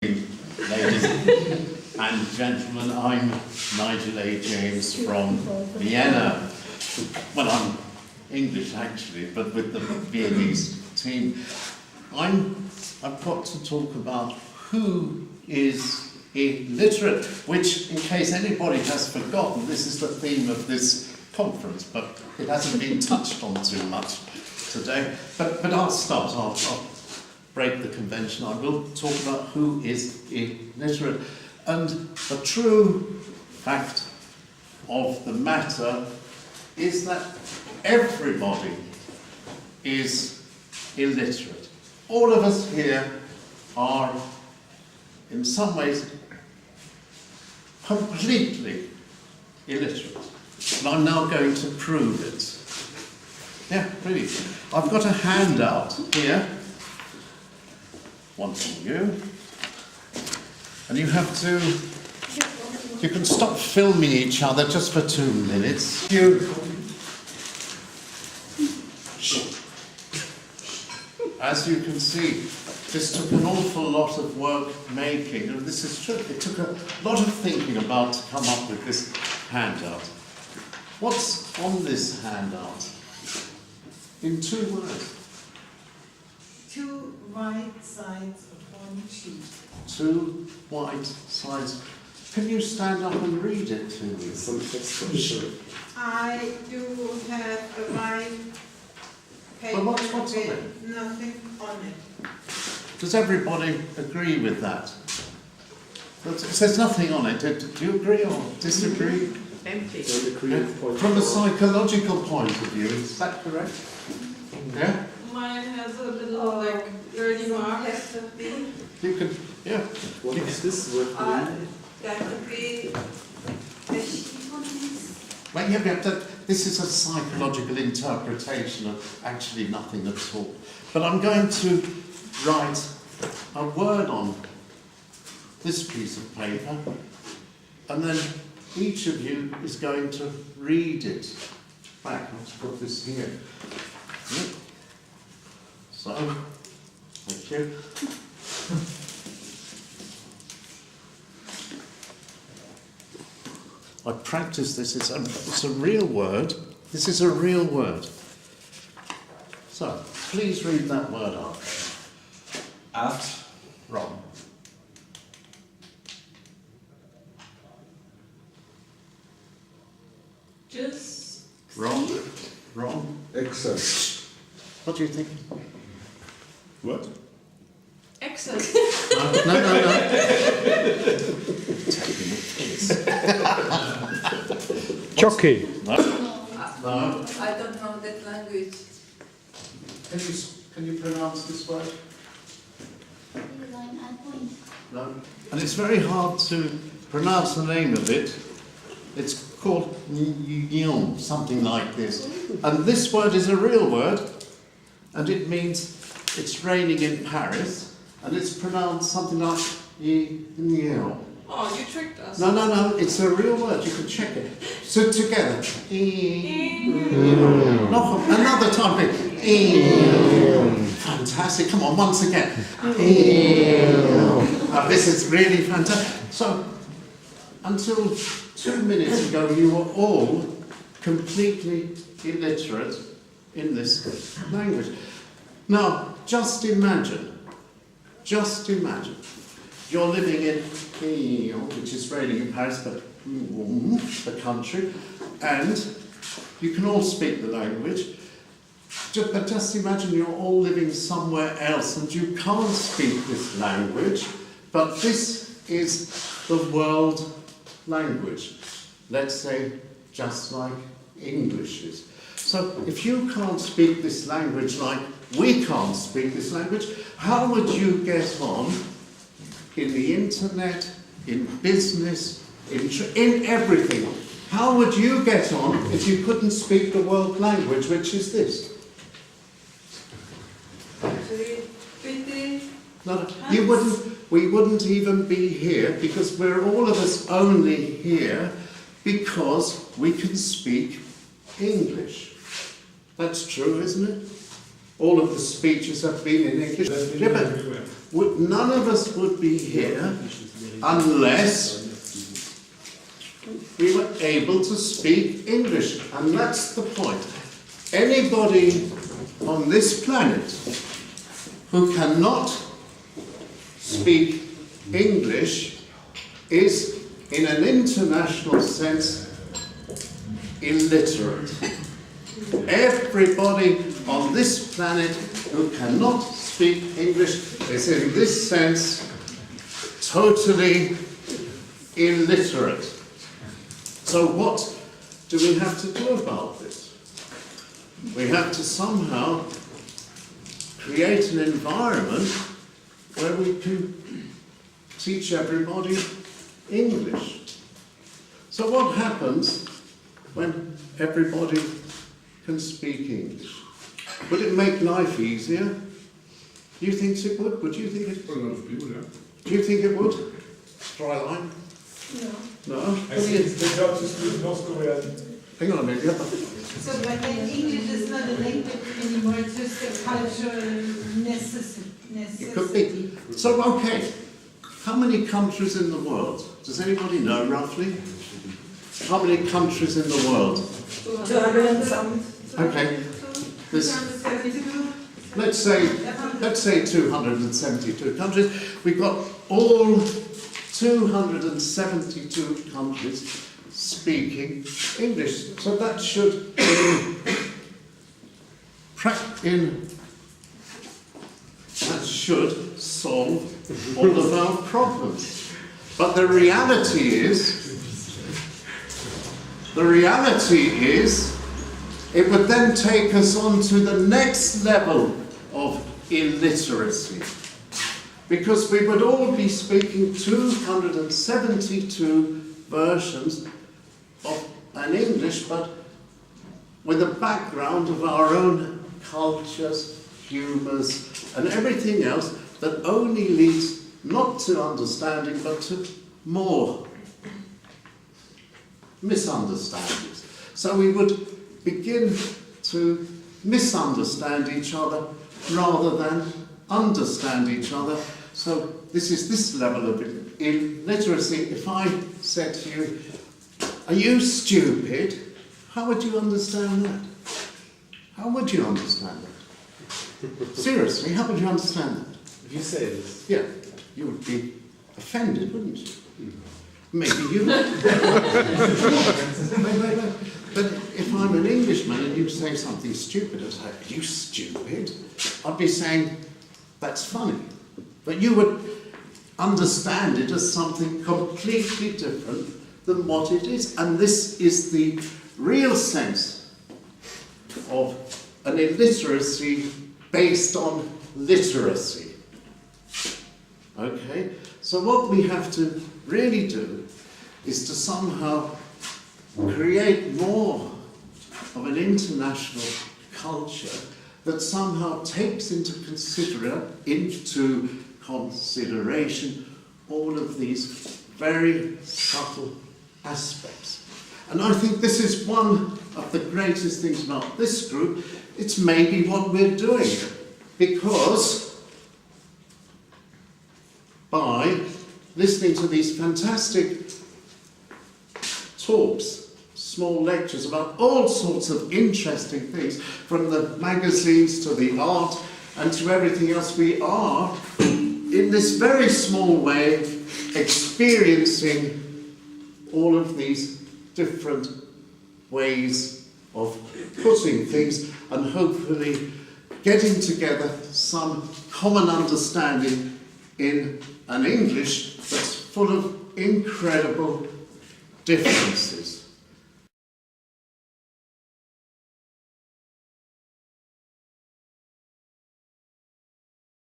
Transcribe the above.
Ladies and gentlemen, I'm Nigel James from Vienna. Well, I'm English actually, but with the Viennese team. I've got to talk about who is illiterate, which, in case anybody has forgotten, this is the theme of this conference, but it hasn't been touched on too much today. But I'll start. I'll break the convention. I will talk about who is illiterate. And the true fact of the matter is that everybody is illiterate. All of us here are, in some ways, completely illiterate. And I'm now going to prove it. Yeah, really. I've got a handout here. One for you. And you have to, you can stop filming each other just for 2 minutes. As you can see, this took an awful lot of work making, and this is true. It took a lot of thinking about to come up with this handout. What's on this handout? In 2 words. 2 white sides of one sheet. 2 white sides. Can you stand up and read it to me? I do have a white paper Well, what's on it? with nothing on it. Does everybody agree with that? It says nothing on it. Do you agree or disagree? Empty. From a psychological point of view, is that correct? Yeah? Mine has a little dirty mark. You could, yeah. What is this word? That could be a sheet on this. Well, yeah, this is a psychological interpretation of actually nothing at all. But I'm going to write a word on this piece of paper, and then each of you is going to read it back. Let's put this here. So, thank you. I practiced this, it's a real word. This is a real word. So, please read that word out. At. Wrong. Just Wrong. Wrong. Excess. What do you think? What? excess. No. Taking the piss. Jockey. No. No. I don't know that language. Can you pronounce this word? No. And it's very hard to pronounce the name of it. It's called something like this. And this word is a real word, and it means it's raining in Paris, and it's pronounced something like Oh, you tricked us. No, it's a real word, you can check it. So together. No, another time. Fantastic, come on, once again. This is really fantastic. So, until 2 minutes ago, you were all completely illiterate in this language. Now, just imagine, you're living in, which is raining in Paris, but the country, and you can all speak the language, but just imagine you're all living somewhere else and you can't speak this language, but this is the world language. Let's say just like English is. So if you can't speak this language like we can't speak this language, how would you get on in the internet, in business, in everything? How would you get on if you couldn't speak the world language, which is this? No, you wouldn't. We wouldn't even be here, because we're all of us only here because we can speak English. That's true, isn't it? All of the speeches have been in English. Yeah, none of us would be here unless we were able to speak English. And that's the point. Anybody on this planet who cannot speak English is, in an international sense, illiterate. Everybody on this planet who cannot speak English is, in this sense, totally illiterate. So what do we have to do about this? We have to somehow create an environment where we can teach everybody English. So what happens when everybody can speak English? Would it make life easier? Do you think it would? Would you think it? For a lot of people, yeah. Do you think it would? Fräulein? No. I think it's the job to speak North Korean. Hang on a minute. So, but then English is not a language anymore, it's just a cultural necessity. It could be. So, okay. How many countries in the world? Does anybody know roughly? How many countries in the world? 200 and some. Okay. Let's say 272 countries. We've got all 272 countries speaking English. So that should solve all of our problems. But the reality is, it would then take us on to the next level of illiteracy. Because we would all be speaking 272 versions of an English, but with a background of our own cultures, humours, and everything else that only leads not to understanding, but to more misunderstandings. So we would begin to misunderstand each other rather than understand each other. So this is this level of illiteracy. If I said to you, "Are you stupid?" how would you understand that? How would you understand that? Seriously, how would you understand that? If you say this. Yeah, you would be offended, wouldn't you? Maybe you would. But if I'm an Englishman and you say something stupid, I'd say, "Are you stupid?" I'd be saying, "That's funny." But you would understand it as something completely different than what it is. And this is the real sense of an illiteracy based on literacy. Okay? So what we have to really do is to somehow create more of an international culture that somehow takes into consideration all of these very subtle aspects. And I think this is one of the greatest things about this group. It's maybe what we're doing, because by listening to these fantastic talks, small lectures about all sorts of interesting things, from the magazines to the art and to everything else, we are, in this very small way, experiencing all of these different ways of putting things and hopefully getting together some common understanding in an English that's full of incredible differences.